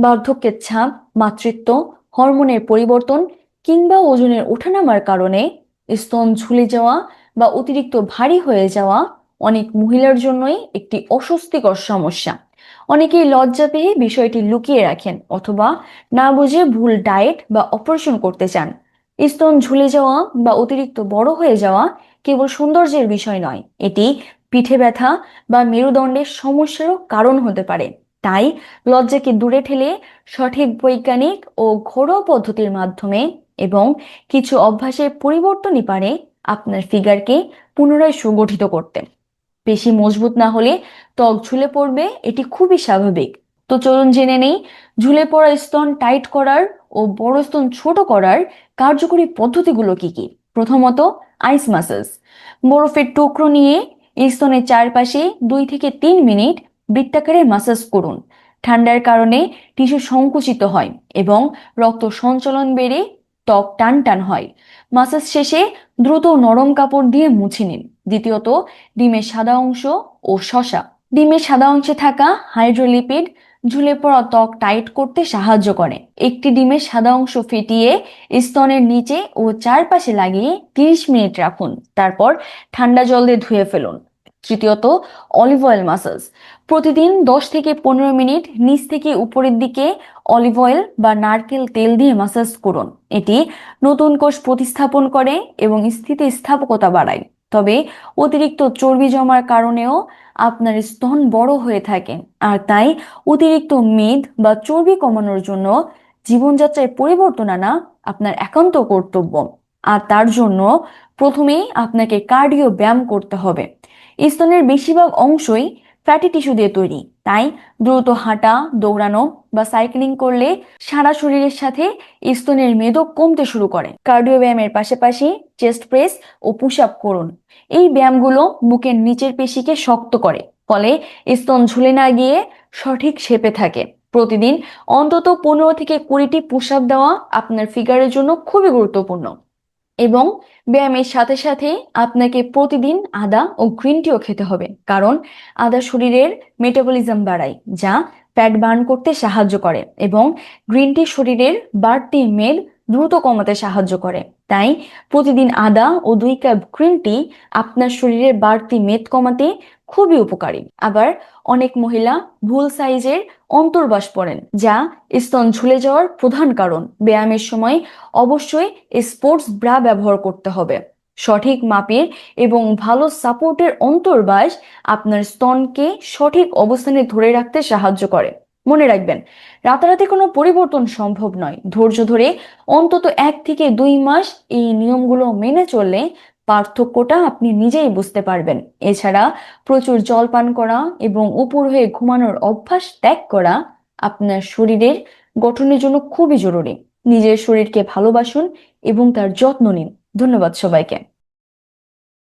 বার্ধক্যের ছাপ, মাতৃত্ব, হরমোনের পরিবর্তন কিংবা ওজনের ওঠানামার কারণে স্তন ঝুলে যাওয়া বা অতিরিক্ত ভারী হয়ে যাওয়া অনেক মহিলার জন্যই একটি অস্বস্তিকর সমস্যা। অনেকেই লজ্জা পেয়ে বিষয়টি লুকিয়ে রাখেন অথবা না বুঝে ভুল ডায়েট বা অপারেশন করতে চান। স্তন ঝুলে যাওয়া বা অতিরিক্ত বড় হয়ে যাওয়া কেবল সৌন্দর্যের বিষয় নয়, এটি পিঠে ব্যথা বা মেরুদণ্ডের সমস্যারও কারণ হতে পারে। তাই লজ্জাকে দূরে ঠেলে সঠিক বৈজ্ঞানিক ও ঘরোয়া পদ্ধতির মাধ্যমে এবং কিছু অভ্যাসের পরিবর্তনই পারে আপনার ফিগারকে পুনরায় সুগঠিত করতে। বেশি মজবুত না হলে ত্বক ঝুলে পড়বে, এটি খুবই স্বাভাবিক। তো চলুন জেনে নেই ঝুলে পড়া স্তন টাইট করার ও বড় স্তন ছোট করার কার্যকরী পদ্ধতিগুলো কি কি। প্রথমত, আইস মাসাজ। বরফের টুকরো নিয়ে স্তনের চারপাশে 2 থেকে 3 মিনিট বৃত্তাকারে মাসাজ করুন। ঠান্ডার কারণে টিস্যু সংকুচিত হয় এবং রক্ত সঞ্চালন বেড়ে ত্বক টান টান হয়। মাসাজ শেষে দ্রুত নরম কাপড় দিয়ে মুছে নিন। দ্বিতীয়ত, ডিমের সাদা অংশ ও শসা। ডিমের সাদা অংশে থাকা হাইড্রোলিপিড ঝুলে পড়া ত্বক টাইট করতে সাহায্য করে। একটি ডিমের সাদা অংশ ফেটিয়ে স্তনের নিচে ও চারপাশে লাগিয়ে 30 মিনিট রাখুন, তারপর ঠান্ডা জল দিয়ে ধুয়ে ফেলুন। তৃতীয়ত, অলিভ অয়েল মাসাজ। প্রতিদিন 10 থেকে 15 মিনিট নিচ থেকে উপরের দিকে অলিভ অয়েল বা নারকেল তেল দিয়ে মাসাজ করুন। এটি নতুন কোষ প্রতিস্থাপন করে এবং স্থিতিস্থাপকতা বাড়ায়। তবে অতিরিক্ত চর্বি জমার কারণেও আপনার স্তন বড় হয়ে থাকে, আর তাই অতিরিক্ত মেদ বা চর্বি কমানোর জন্য জীবনযাত্রায় পরিবর্তন আনা আপনার একান্ত কর্তব্য। আর তার জন্য প্রথমেই আপনাকে কার্ডিও ব্যায়াম করতে হবে। স্তনের বেশিরভাগ অংশই ফ্যাটি টিস্যু দিয়ে তৈরি, তাই দ্রুত হাঁটা, দৌড়ানো বা সাইক্লিং করলে সারা শরীরের সাথে স্তনের মেদও কমতে শুরু করে। কার্ডিও ব্যায়ামের পাশাপাশি চেস্ট প্রেস ও পুশ আপ করুন। এই ব্যায়ামগুলো বুকের নিচের পেশিকে শক্ত করে, ফলে স্তন ঝুলে না গিয়ে সঠিক শেপে থাকে। প্রতিদিন অন্তত 15 থেকে 20টি পুশ আপ দেওয়া আপনার ফিগারের জন্য খুবই গুরুত্বপূর্ণ। এবং ব্যায়ামের সাথে সাথে আপনাকে প্রতিদিন আদা ও গ্রিন টিও খেতে হবে, কারণ আদা শরীরের মেটাবলিজম বাড়ায়, যা ফ্যাট বার্ন করতে সাহায্য করে, এবং গ্রিন টি শরীরের বাড়তি মেদ দ্রুত কমাতে সাহায্য করে। তাই প্রতিদিন আদা ও 2 কাপ গ্রিন টি আপনার শরীরের বাড়তি মেদ কমাতে খুবই উপকারী। আবার অনেক মহিলা ভুল সাইজের অন্তর্বাস পরেন, যা স্তন ঝুলে যাওয়ার প্রধান কারণ। ব্যায়ামের সময় অবশ্যই স্পোর্টস ব্রা ব্যবহার করতে হবে। সঠিক মাপের এবং ভালো সাপোর্টের অন্তর্বাস আপনার স্তনকে সঠিক অবস্থানে ধরে রাখতে সাহায্য করে। মনে রাখবেন, রাতারাতি কোনো পরিবর্তন সম্ভব নয়। ধৈর্য ধরে অন্তত 1 থেকে 2 মাস এই নিয়মগুলো মেনে চললে পার্থক্যটা আপনি নিজেই বুঝতে পারবেন। এছাড়া প্রচুর জল পান করা এবং উপর হয়ে ঘুমানোর অভ্যাস ত্যাগ করা আপনার শরীরের গঠনের জন্য খুবই জরুরি। নিজের শরীরকে ভালোবাসুন এবং তার যত্ন নিন। ধন্যবাদ সবাইকে।